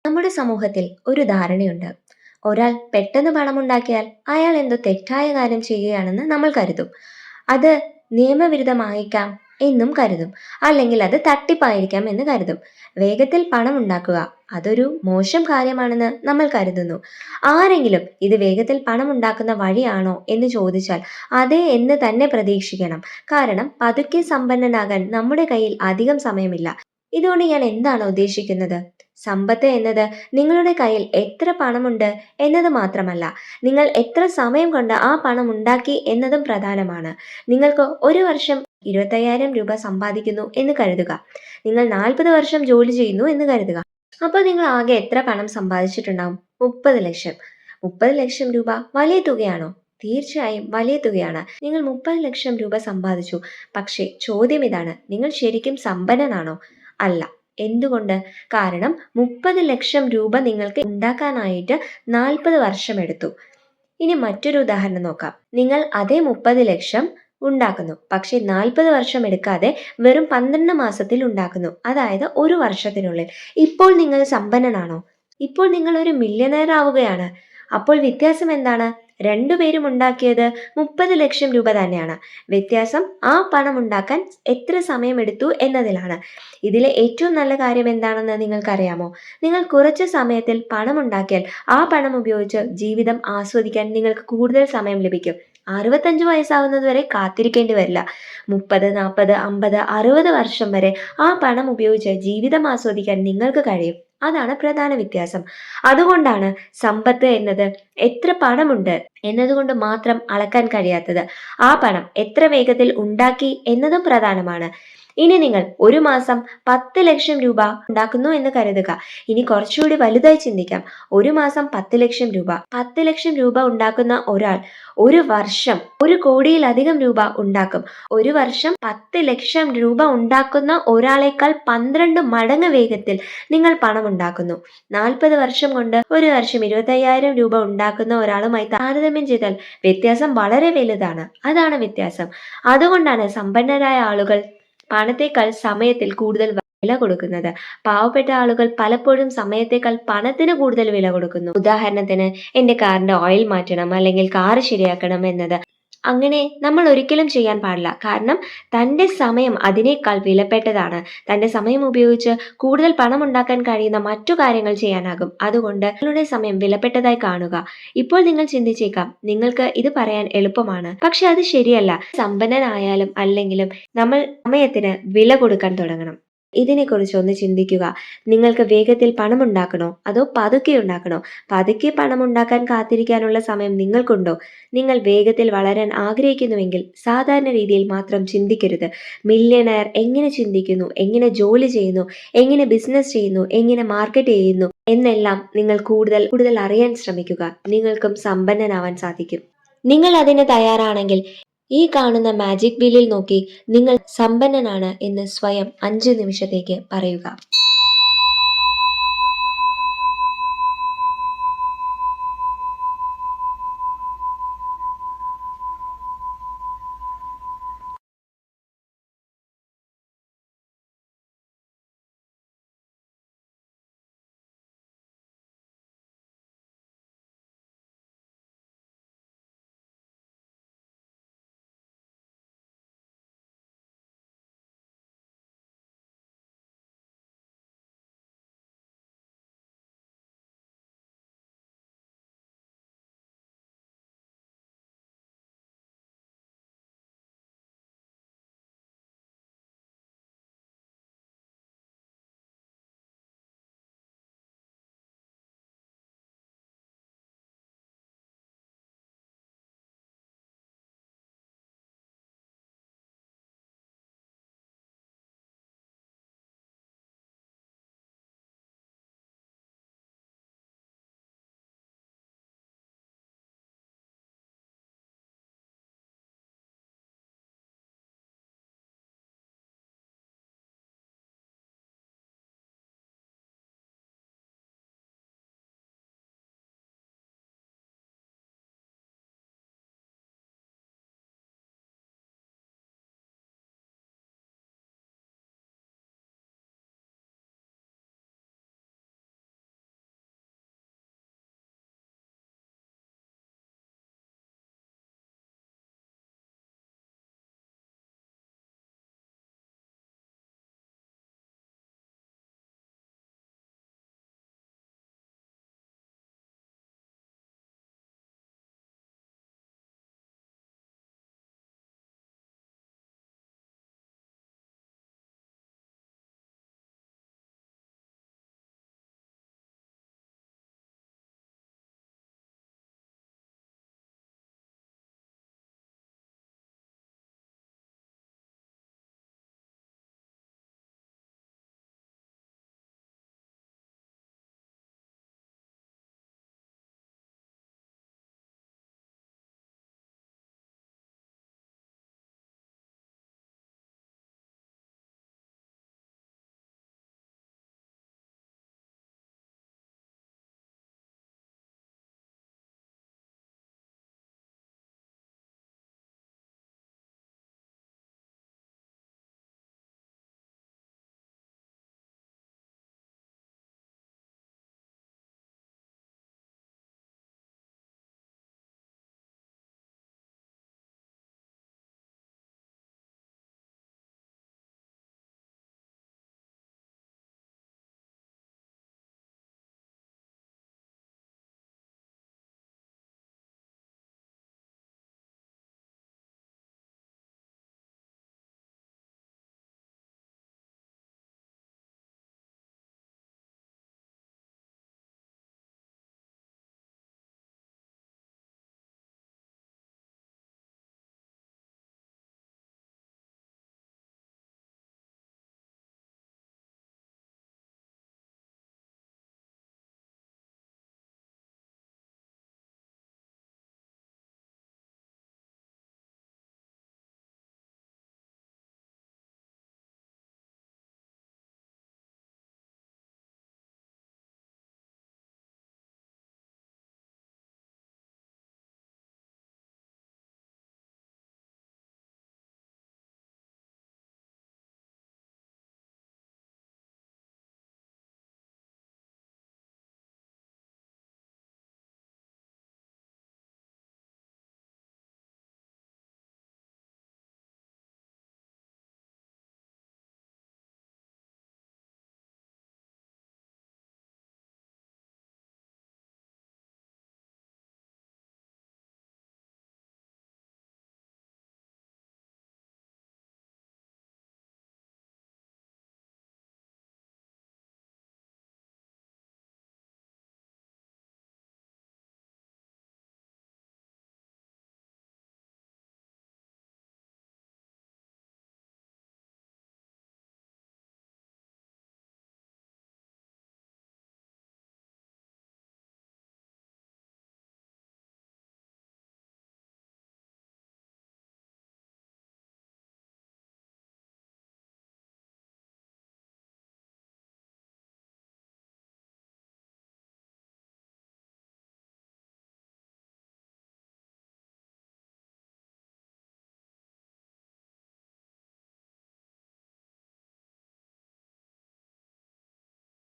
നമ്മുടെ സമൂഹത്തിൽ ഒരു ധാരണയുണ്ട്. ഒരാൾ പെട്ടെന്ന് പണമുണ്ടാക്കിയാൽ അയാൾ എന്തോ തെറ്റായ കാര്യം ചെയ്യുകയാണെന്ന് നമ്മൾ കരുതും. അത് നിയമവിരുദ്ധമായേക്കാം എന്നും കരുതും. അല്ലെങ്കിൽ അത് തട്ടിപ്പായിരിക്കാം എന്ന് കരുതും. വേഗത്തിൽ പണം ഉണ്ടാക്കുക അതൊരു മോശം കാര്യമാണെന്ന് നമ്മൾ കരുതുന്നു. ആരെങ്കിലും ഇത് വേഗത്തിൽ പണം ഉണ്ടാക്കുന്ന വഴിയാണോ എന്ന് ചോദിച്ചാൽ അതെ എന്ന് തന്നെ പ്രതീക്ഷിക്കണം. കാരണം പതുക്കെ സമ്പന്നനാകാൻ നമ്മുടെ കയ്യിൽ അധികം സമയമില്ല. ഇതുകൊണ്ട് ഞാൻ എന്താണ് ഉദ്ദേശിക്കുന്നത്? സമ്പത്ത് എന്നത് നിങ്ങളുടെ കയ്യിൽ എത്ര പണമുണ്ട് എന്നത് മാത്രമല്ല, നിങ്ങൾ എത്ര സമയം കൊണ്ട് ആ പണം ഉണ്ടാക്കി എന്നതും പ്രധാനമാണ്. നിങ്ങൾക്ക് ഒരു വർഷം 25,000 രൂപ സമ്പാദിക്കുന്നു എന്ന് കരുതുക. നിങ്ങൾ 40 വർഷം ജോലി ചെയ്യുന്നു എന്ന് കരുതുക. അപ്പോൾ നിങ്ങൾ ആകെ എത്ര പണം സമ്പാദിച്ചിട്ടുണ്ടാവും? 30 ലക്ഷം. 30 ലക്ഷം രൂപ വലിയ തുകയാണോ? തീർച്ചയായും വലിയ തുകയാണ്. നിങ്ങൾ 30 ലക്ഷം രൂപ സമ്പാദിച്ചു. പക്ഷേ ചോദ്യം ഇതാണ്, നിങ്ങൾ ശരിക്കും സമ്പന്നനാണോ? അല്ല. എന്തുകൊണ്ട്? കാരണം 30 ലക്ഷം രൂപ നിങ്ങൾക്ക് ഉണ്ടാക്കാനായിട്ട് 40 വർഷമെടുത്തു. ഇനി മറ്റൊരു ഉദാഹരണം നോക്കാം. നിങ്ങൾ അതേ 30 ലക്ഷം ഉണ്ടാക്കുന്നു. പക്ഷേ 40 വർഷം എടുക്കാതെ വെറും 12 മാസത്തിൽ ഉണ്ടാക്കുന്നു. അതായത് ഒരു വർഷത്തിനുള്ളിൽ. ഇപ്പോൾ നിങ്ങൾ സമ്പന്നനാണോ? ഇപ്പോൾ നിങ്ങൾ ഒരു മില്യണയർ ആവുകയാണ്. അപ്പോൾ വ്യത്യാസം എന്താണ്? രണ്ടുപേരും ഉണ്ടാക്കിയത് 30 ലക്ഷം രൂപ തന്നെയാണ്. വ്യത്യാസം ആ പണം ഉണ്ടാക്കാൻ എത്ര സമയമെടുത്തു എന്നതിലാണ്. ഇതിലെ ഏറ്റവും നല്ല കാര്യം എന്താണെന്ന് നിങ്ങൾക്കറിയാമോ? നിങ്ങൾ കുറച്ച് സമയത്തിൽ പണം ഉണ്ടാക്കിയാൽ ആ പണം ഉപയോഗിച്ച് ജീവിതം ആസ്വദിക്കാൻ നിങ്ങൾക്ക് കൂടുതൽ സമയം ലഭിക്കും. 65 വയസ്സാവുന്നത് വരെ കാത്തിരിക്കേണ്ടി വരില്ല. 30, 40, 50, 60 വർഷം വരെ ആ പണം ഉപയോഗിച്ച് ജീവിതം ആസ്വദിക്കാൻ നിങ്ങൾക്ക് കഴിയും. അതാണ് പ്രധാന വ്യത്യാസം. അതുകൊണ്ടാണ് സമ്പത്ത് എന്നത് എത്ര പണമുണ്ട് എന്നതുകൊണ്ട് മാത്രം അളക്കാൻ കഴിയാത്തത്. ആ പണം എത്ര വേഗത്തിൽ ഉണ്ടാക്കി എന്നതും പ്രധാനമാണ്. ഇനി നിങ്ങൾ ഒരു മാസം 10 ലക്ഷം രൂപ ഉണ്ടാക്കുന്നു എന്ന് കരുതുക. ഇനി കുറച്ചുകൂടി വലുതായി ചിന്തിക്കാം. ഒരു മാസം 10 ലക്ഷം രൂപ. 10 ലക്ഷം രൂപ ഉണ്ടാക്കുന്ന ഒരാൾ ഒരു വർഷം 1 കോടിയിലധികം രൂപ ഉണ്ടാക്കും. ഒരു വർഷം 10 ലക്ഷം രൂപ ഉണ്ടാക്കുന്ന ഒരാളേക്കാൾ 12 മടങ്ങ് വേഗത്തിൽ നിങ്ങൾ പണം ഉണ്ടാക്കുന്നു. 40 വർഷം കൊണ്ട് ഒരു വർഷം 25,000 രൂപ ഉണ്ടാക്കുന്ന ഒരാളുമായി താരതമ്യം ചെയ്താൽ വ്യത്യാസം വളരെ വലുതാണ്. അതാണ് വ്യത്യാസം. അതുകൊണ്ടാണ് സമ്പന്നരായ ആളുകൾ പണത്തേക്കാൾ സമയത്തിൽ കൂടുതൽ വില കൊടുക്കുന്നത്. പാവപ്പെട്ട ആളുകൾ പലപ്പോഴും സമയത്തേക്കാൾ പണത്തിന് കൂടുതൽ വില കൊടുക്കുന്നു. ഉദാഹരണത്തിന്, എൻ്റെ കാറിന്റെ ഓയിൽ മാറ്റണം, അല്ലെങ്കിൽ കാറ് ശരിയാക്കണം എന്നത് അങ്ങനെ നമ്മൾ ഒരിക്കലും ചെയ്യാൻ പാടില്ല. കാരണം തൻ്റെ സമയം അതിനേക്കാൾ വിലപ്പെട്ടതാണ്. തൻ്റെ സമയം ഉപയോഗിച്ച് കൂടുതൽ പണം ഉണ്ടാക്കാൻ കഴിയുന്ന മറ്റു കാര്യങ്ങൾ ചെയ്യാനാകും. അതുകൊണ്ട് നിങ്ങളുടെ സമയം വിലപ്പെട്ടതായി കാണുക. ഇപ്പോൾ നിങ്ങൾ ചിന്തിച്ചേക്കാം, നിങ്ങൾക്ക് ഇത് പറയാൻ എളുപ്പമാണ്. പക്ഷെ അത് ശരിയല്ല. സമ്പന്നനായാലും അല്ലെങ്കിലും നമ്മൾ സമയത്തിന് വില കൊടുക്കാൻ തുടങ്ങണം. ഇതിനെക്കുറിച്ച് ഒന്ന് ചിന്തിക്കുക. നിങ്ങൾക്ക് വേഗത്തിൽ പണമുണ്ടാക്കണോ അതോ പതുക്കെ ഉണ്ടാക്കണോ? പതുക്കെ പണമുണ്ടാക്കാൻ കാത്തിരിക്കാനുള്ള സമയം നിങ്ങൾക്കുണ്ടോ? നിങ്ങൾ വേഗത്തിൽ വളരാൻ ആഗ്രഹിക്കുന്നുവെങ്കിൽ സാധാരണ രീതിയിൽ മാത്രം ചിന്തിക്കരുത്. മില്യണയർ എങ്ങനെ ചിന്തിക്കുന്നു, എങ്ങനെ ജോലി ചെയ്യുന്നു, എങ്ങനെ ബിസിനസ് ചെയ്യുന്നു, എങ്ങനെ മാർക്കറ്റ് ചെയ്യുന്നു എന്നെല്ലാം നിങ്ങൾ കൂടുതൽ കൂടുതൽ അറിയാൻ ശ്രമിക്കുക. നിങ്ങൾക്കും സമ്പന്നനാവാൻ സാധിക്കും. നിങ്ങൾ അതിന് തയ്യാറാണെങ്കിൽ ഈ കാണുന്ന മാജിക് വീലിൽ നോക്കി നിങ്ങൾ സമ്പന്നനാണ് എന്ന് സ്വയം 5 നിമിഷത്തേക്ക് പറയുക.